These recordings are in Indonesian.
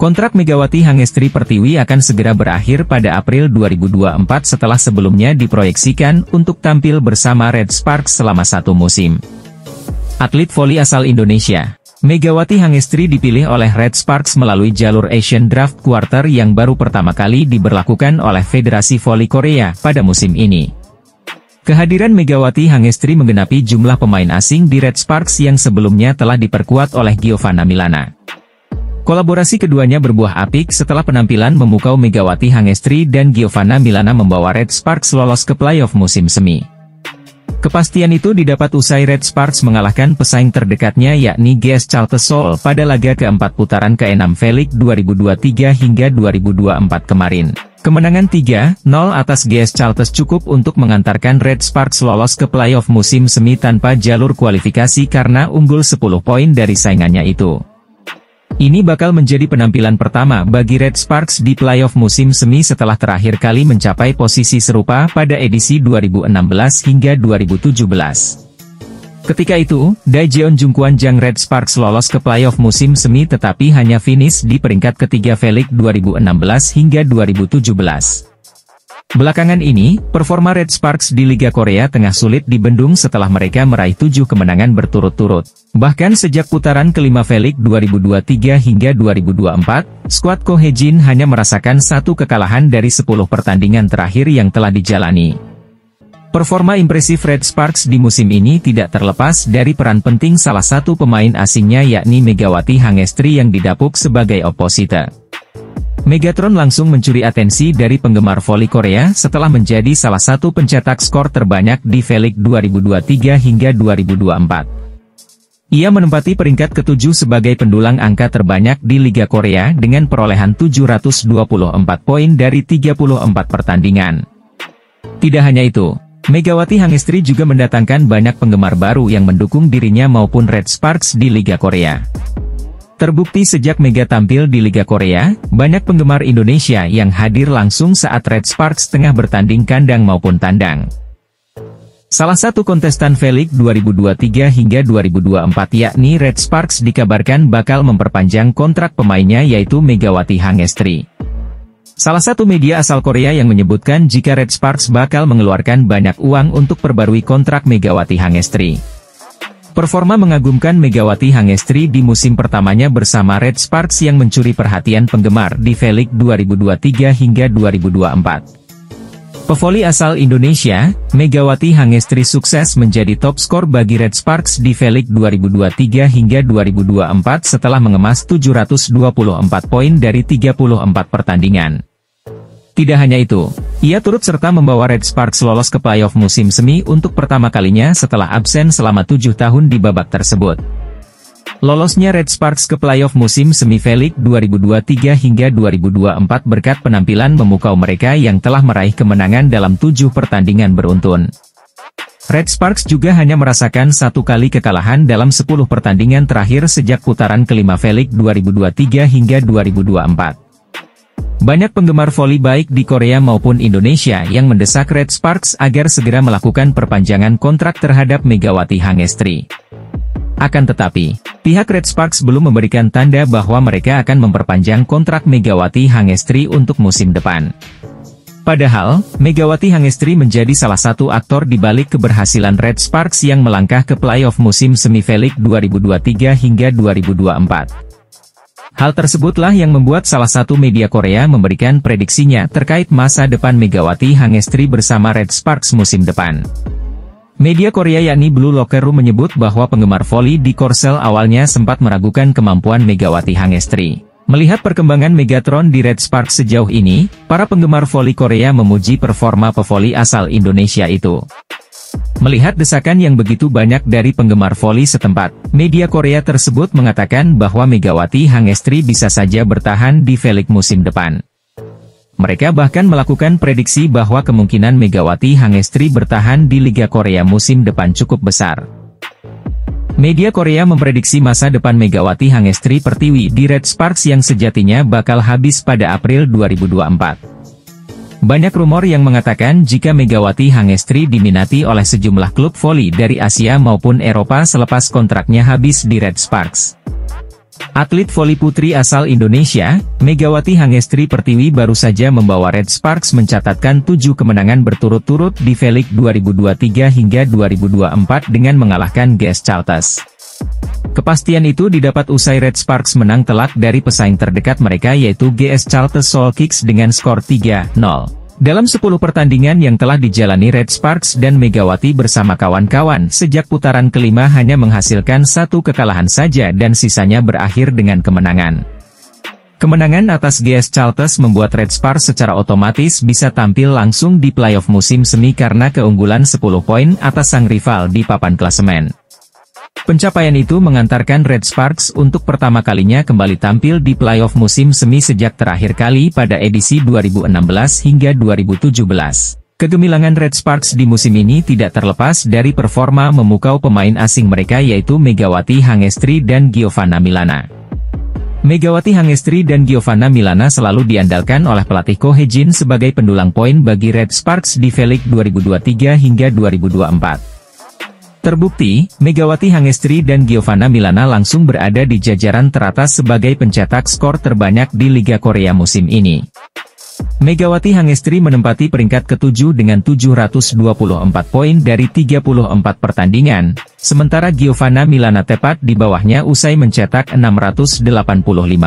Kontrak Megawati Hangestri Pertiwi akan segera berakhir pada April 2024 setelah sebelumnya diproyeksikan untuk tampil bersama Red Sparks selama 1 musim. Atlet voli asal Indonesia, Megawati Hangestri dipilih oleh Red Sparks melalui jalur Asian Draft Quarter yang baru pertama kali diberlakukan oleh Federasi Voli Korea pada musim ini. Kehadiran Megawati Hangestri menggenapi jumlah pemain asing di Red Sparks yang sebelumnya telah diperkuat oleh Giovanna Milana. Kolaborasi keduanya berbuah apik setelah penampilan memukau Megawati Hangestri dan Giovanna Milana membawa Red Sparks lolos ke playoff musim semi. Kepastian itu didapat usai Red Sparks mengalahkan pesaing terdekatnya yakni GS Charles Seoul pada laga keempat putaran ke-6 V-League 2023 hingga 2024 kemarin. Kemenangan 3-0 atas GS Charles cukup untuk mengantarkan Red Sparks lolos ke playoff musim semi tanpa jalur kualifikasi karena unggul 10 poin dari saingannya itu. Ini bakal menjadi penampilan pertama bagi Red Sparks di playoff musim semi setelah terakhir kali mencapai posisi serupa pada edisi 2016 hingga 2017. Ketika itu, Daejeon Jungkwan-jang Red Sparks lolos ke playoff musim semi tetapi hanya finish di peringkat ketiga V-League 2016 hingga 2017. Belakangan ini, performa Red Sparks di Liga Korea Tengah sulit dibendung setelah mereka meraih 7 kemenangan berturut-turut. Bahkan sejak putaran kelima V-League 2023 hingga 2024, skuad Ko Hae-jin hanya merasakan 1 kekalahan dari 10 pertandingan terakhir yang telah dijalani. Performa impresif Red Sparks di musim ini tidak terlepas dari peran penting salah satu pemain asingnya yakni Megawati Hangestri yang didapuk sebagai oposite. Megatron langsung mencuri atensi dari penggemar voli Korea setelah menjadi salah satu pencetak skor terbanyak di V-League 2023 hingga 2024. Ia menempati peringkat ke-7 sebagai pendulang angka terbanyak di Liga Korea dengan perolehan 724 poin dari 34 pertandingan. Tidak hanya itu, Megawati Hangestri juga mendatangkan banyak penggemar baru yang mendukung dirinya maupun Red Sparks di Liga Korea. Terbukti sejak Mega tampil di Liga Korea, banyak penggemar Indonesia yang hadir langsung saat Red Sparks tengah bertanding kandang maupun tandang. Salah satu kontestan V-League 2023 hingga 2024 yakni Red Sparks dikabarkan bakal memperpanjang kontrak pemainnya yaitu Megawati Hangestri. Salah satu media asal Korea yang menyebutkan jika Red Sparks bakal mengeluarkan banyak uang untuk perbarui kontrak Megawati Hangestri. Performa mengagumkan Megawati Hangestri di musim pertamanya bersama Red Sparks yang mencuri perhatian penggemar di V-League 2023 hingga 2024. Pevoli asal Indonesia, Megawati Hangestri sukses menjadi top skor bagi Red Sparks di V-League 2023 hingga 2024 setelah mengemas 724 poin dari 34 pertandingan. Tidak hanya itu, ia turut serta membawa Red Sparks lolos ke playoff musim semi untuk pertama kalinya setelah absen selama 7 tahun di babak tersebut. Lolosnya Red Sparks ke playoff musim semi V-League 2023 hingga 2024 berkat penampilan memukau mereka yang telah meraih kemenangan dalam 7 pertandingan beruntun. Red Sparks juga hanya merasakan 1 kali kekalahan dalam 10 pertandingan terakhir sejak putaran kelima V-League 2023 hingga 2024. Banyak penggemar voli baik di Korea maupun Indonesia yang mendesak Red Sparks agar segera melakukan perpanjangan kontrak terhadap Megawati Hangestri. Akan tetapi, pihak Red Sparks belum memberikan tanda bahwa mereka akan memperpanjang kontrak Megawati Hangestri untuk musim depan. Padahal, Megawati Hangestri menjadi salah satu aktor di balik keberhasilan Red Sparks yang melangkah ke playoff musim semi V-League 2023 hingga 2024. Hal tersebutlah yang membuat salah satu media Korea memberikan prediksinya terkait masa depan Megawati Hangestri bersama Red Sparks musim depan. Media Korea yakni Blue Locker Room menyebut bahwa penggemar voli di Korsel awalnya sempat meragukan kemampuan Megawati Hangestri. Melihat perkembangan Megatron di Red Sparks sejauh ini, para penggemar voli Korea memuji performa pevoli asal Indonesia itu. Melihat desakan yang begitu banyak dari penggemar voli setempat, media Korea tersebut mengatakan bahwa Megawati Hangestri bisa saja bertahan di V-League musim depan. Mereka bahkan melakukan prediksi bahwa kemungkinan Megawati Hangestri bertahan di Liga Korea musim depan cukup besar. Media Korea memprediksi masa depan Megawati Hangestri Pertiwi di Red Sparks yang sejatinya bakal habis pada April 2024. Banyak rumor yang mengatakan jika Megawati Hangestri diminati oleh sejumlah klub voli dari Asia maupun Eropa selepas kontraknya habis di Red Sparks. Atlet voli putri asal Indonesia, Megawati Hangestri Pertiwi baru saja membawa Red Sparks mencatatkan 7 kemenangan berturut-turut di V-League 2023 hingga 2024 dengan mengalahkan GS Chalters. Kepastian itu didapat usai Red Sparks menang telak dari pesaing terdekat mereka yaitu GS Chalters Soul Kicks dengan skor 3-0. Dalam 10 pertandingan yang telah dijalani Red Sparks dan Megawati bersama kawan-kawan sejak putaran kelima hanya menghasilkan 1 kekalahan saja dan sisanya berakhir dengan kemenangan. Kemenangan atas GS Chalters membuat Red Sparks secara otomatis bisa tampil langsung di playoff musim semi karena keunggulan 10 poin atas sang rival di papan klasemen. Pencapaian itu mengantarkan Red Sparks untuk pertama kalinya kembali tampil di playoff musim semi sejak terakhir kali pada edisi 2016 hingga 2017. Kegemilangan Red Sparks di musim ini tidak terlepas dari performa memukau pemain asing mereka yaitu Megawati Hangestri dan Giovanna Milana. Megawati Hangestri dan Giovanna Milana selalu diandalkan oleh pelatih Ko Hee-jin sebagai pendulang poin bagi Red Sparks di V-League 2023 hingga 2024. Terbukti, Megawati Hangestri dan Giovanna Milana langsung berada di jajaran teratas sebagai pencetak skor terbanyak di Liga Korea musim ini. Megawati Hangestri menempati peringkat ke-7 dengan 724 poin dari 34 pertandingan, sementara Giovanna Milana tepat di bawahnya usai mencetak 685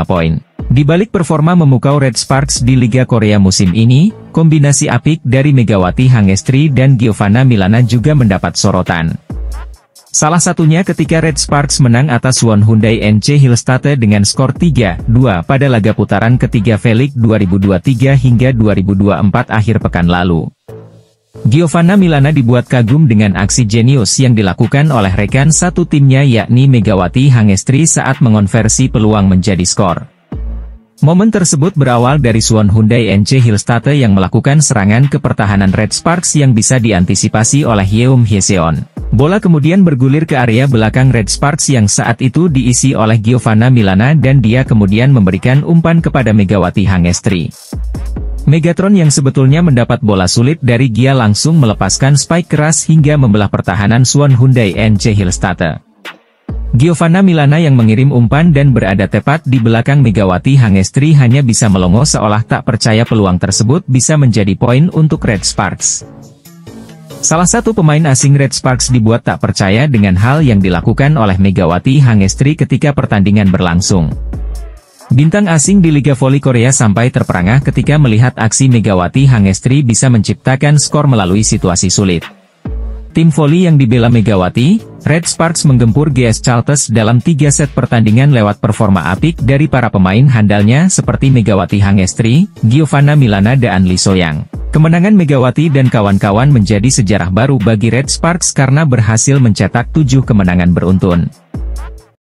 poin. Di balik performa memukau Red Sparks di Liga Korea musim ini, kombinasi apik dari Megawati Hangestri dan Giovanna Milana juga mendapat sorotan. Salah satunya ketika Red Sparks menang atas Suwon Hyundai NC Hillstate dengan skor 3-2 pada laga putaran ketiga V-League 2023 hingga 2024 akhir pekan lalu. Giovanna Milana dibuat kagum dengan aksi jenius yang dilakukan oleh rekan satu timnya yakni Megawati Hangestri saat mengonversi peluang menjadi skor. Momen tersebut berawal dari Suwon Hyundai NC Hillstate yang melakukan serangan ke pertahanan Red Sparks yang bisa diantisipasi oleh Yeom Hyeseon. Bola kemudian bergulir ke area belakang Red Sparks yang saat itu diisi oleh Giovanna Milana dan dia kemudian memberikan umpan kepada Megawati Hangestri. Megatron yang sebetulnya mendapat bola sulit dari Gia langsung melepaskan spike keras hingga membelah pertahanan Suwon Hyundai NC Hillstate. Giovanna Milana yang mengirim umpan dan berada tepat di belakang Megawati Hangestri hanya bisa melongo seolah tak percaya peluang tersebut bisa menjadi poin untuk Red Sparks. Salah satu pemain asing Red Sparks dibuat tak percaya dengan hal yang dilakukan oleh Megawati Hangestri ketika pertandingan berlangsung. Bintang asing di Liga Voli Korea sampai terperangah ketika melihat aksi Megawati Hangestri bisa menciptakan skor melalui situasi sulit. Tim voli yang dibela Megawati, Red Sparks menggempur GS Chalters dalam 3 set pertandingan lewat performa apik dari para pemain handalnya seperti Megawati Hangestri, Giovanna Milana dan Lee So-yang. Kemenangan Megawati dan kawan-kawan menjadi sejarah baru bagi Red Sparks karena berhasil mencetak 7 kemenangan beruntun.